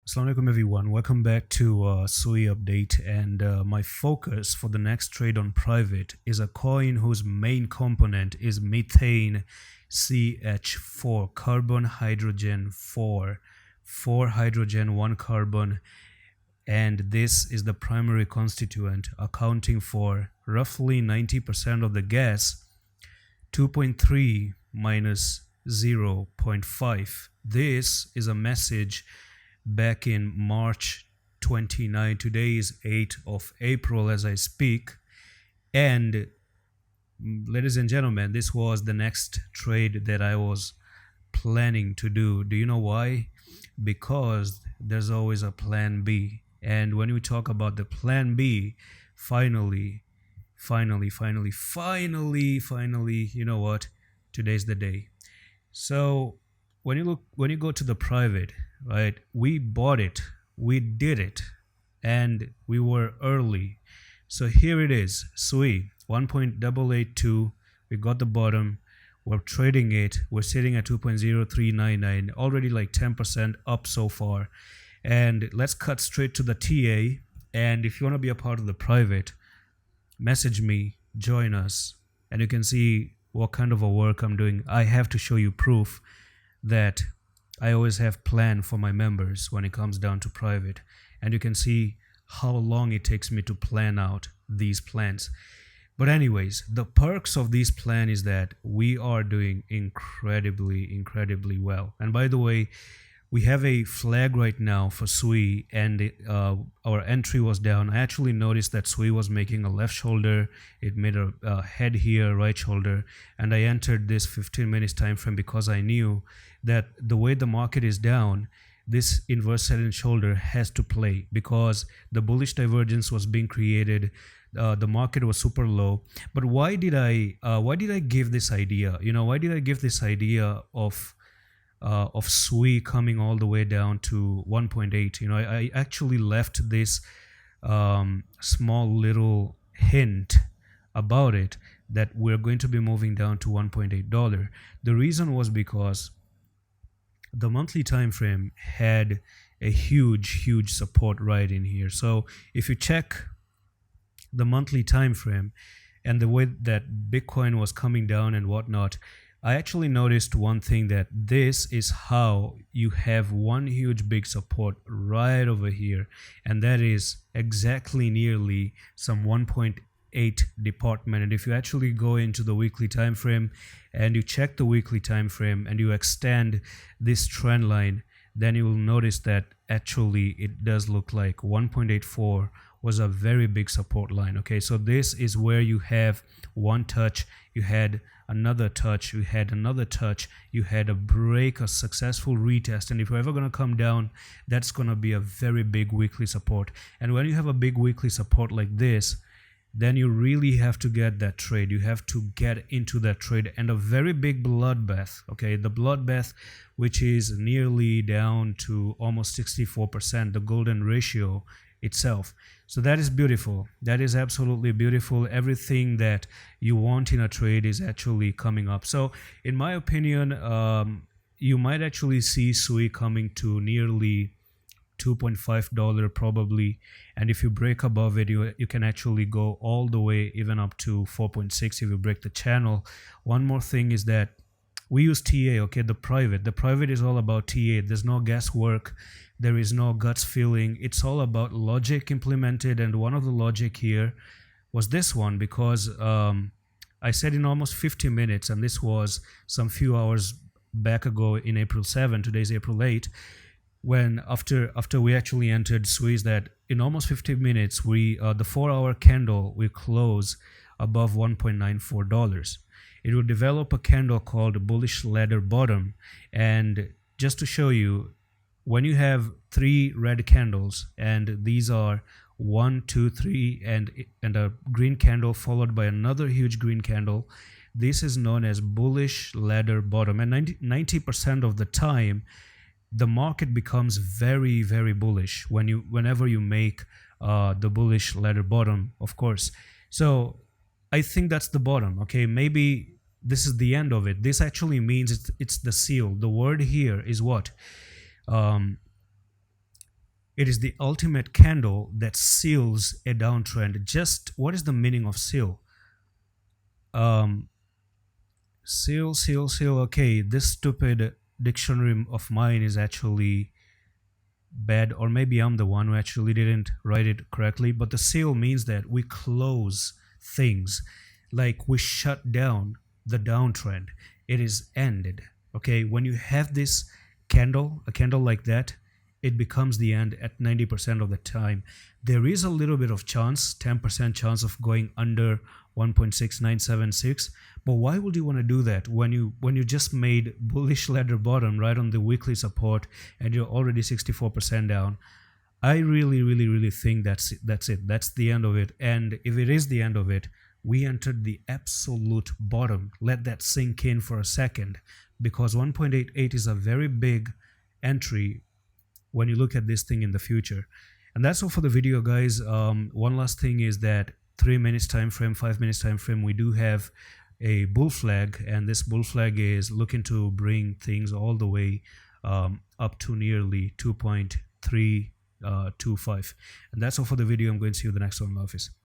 Assalamu alaikum everyone. Welcome back to SUI update, and my focus for the next trade on private is a coin whose main component is methane CH4, carbon hydrogen 4 hydrogen 1 carbon, and this is the primary constituent accounting for roughly 90% of the gas. 2.3 minus 0.5. This is a message back in March 29. Today is 8th of April as I speak. And ladies and gentlemen, this was the next trade that I was planning to do. Do you know why? Because there's always a plan B. And when we talk about the plan B, finally, you know what? Today's the day. So when you go to the private, right, we bought it, we did it, and we were early. So here it is, SUI 1.882. We got the bottom, we're trading it, we're sitting at 2.0399, already like 10% up so far. And let's cut straight to the TA. And if you want to be a part of the private, message me, join us, and you can see what kind of a work I'm doing. I have to show you proof that I always have plan for my members when it comes down to private, and you can see how long it takes me to plan out these plans. But anyways, the perks of this plan is that we are doing incredibly well. And by the way, we have a flag right now for SUI, and our entry was down. I actually noticed that SUI was making a left shoulder. It made a head here, right shoulder, and I entered this 15 minutes time frame because I knew that the way the market is down, this inverse head and shoulder has to play because the bullish divergence was being created. The market was super low. But why did I give this idea? Why did I give this idea of SUI coming all the way down to 1.8? I actually left this small little hint about it that we're going to be moving down to $1.8. The reason was because the monthly time frame had a huge support right in here. So if you check the monthly time frame and the way that Bitcoin was coming down and whatnot, I actually noticed one thing, that this is how you have one huge big support right over here, and that is exactly nearly some 1.8 department. And if you actually go into the weekly time frame and you check the weekly time frame and you extend this trend line, then you will notice that actually it does look like 1.84 was a very big support line. Okay, so this is where you have one touch, you had another touch, you had another touch, you had a break, a successful retest, and if you're ever going to come down, that's going to be a very big weekly support. And when you have a big weekly support like this, then you really have to get that trade. You have to get into that trade, and a very big bloodbath. Okay, the bloodbath, which is nearly down to almost 64%, the golden ratio itself. So that is beautiful. That is absolutely beautiful. Everything that you want in a trade is actually coming up. So in my opinion, you might actually see SUI coming to nearly $2.5 probably, and if you break above it, you can actually go all the way even up to 4.6 if you break the channel. One more thing is that we use TA. Okay, the private is all about TA. There's no guesswork, there is no guts feeling. It's all about logic implemented, and one of the logic here was this one, because I said in almost 50 minutes, and this was some few hours back ago in April 7. Today's April 8. When after we actually entered SUI, that in almost 50 minutes the 4-hour candle will close above $1.94. It will develop a candle called bullish ladder bottom. And just to show you, when you have 3 red candles, and these are 1, 2, 3, and a green candle followed by another huge green candle, this is known as bullish ladder bottom. And 90% of the time, the market becomes very bullish whenever you make the bullish ladder bottom, of course. So I think that's the bottom. Okay, maybe this is the end of it. This actually means it's the seal. The word here is what? It is the ultimate candle that seals a downtrend. Just what is the meaning of seal? Um, seal. Okay, this stupid dictionary of mine is actually bad, or maybe I'm the one who actually didn't write it correctly. But the seal means that we close things, like we shut down the downtrend. It is ended. Okay, when you have this candle, a candle like that, it becomes the end at 90% of the time. There is a little bit of chance, 10% chance of going under 1.6976. But why would you want to do that when you just made bullish ladder bottom right on the weekly support and you're already 64% down? I really think that's it. That's the end of it. And if it is the end of it, we entered the absolute bottom. Let that sink in for a second, because 1.88 is a very big entry when you look at this thing in the future. And that's all for the video, guys. One last thing is that 3 minutes time frame, 5 minutes time frame, we do have a bull flag, and this bull flag is looking to bring things all the way up to nearly 2.325. And that's all for the video. I'm going to see you in the next one. Love is.